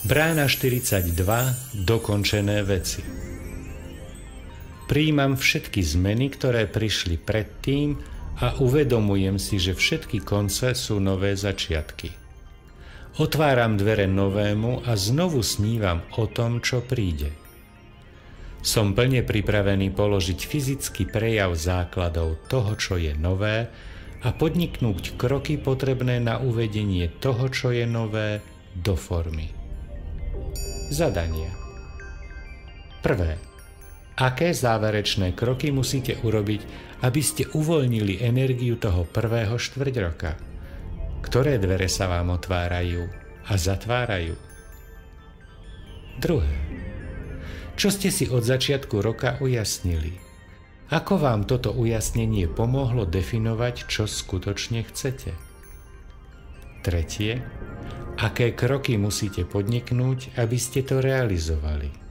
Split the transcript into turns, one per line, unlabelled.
Brána 42. Dokončené veci. Prijímam všetky zmeny, ktoré prišli predtým a uvedomujem si, že všetky konce sú nové začiatky. Otváram dvere novému a znovu snívam o tom, čo príde. Som plne pripravený položiť fyzický prejav základov toho, čo je nové a podniknúť kroky potrebné na uvedenie toho, čo je nové, do formy. Zadania. Prvé. Aké záverečné kroky musíte urobiť, aby ste uvoľnili energiu toho prvého štvrťroka? Ktoré dvere sa vám otvárajú a zatvárajú? Druhé. Čo ste si od začiatku roka ujasnili? Ako vám toto ujasnenie pomohlo definovať, čo skutočne chcete? Tretie. Aké kroky musíte podniknúť, aby ste to realizovali?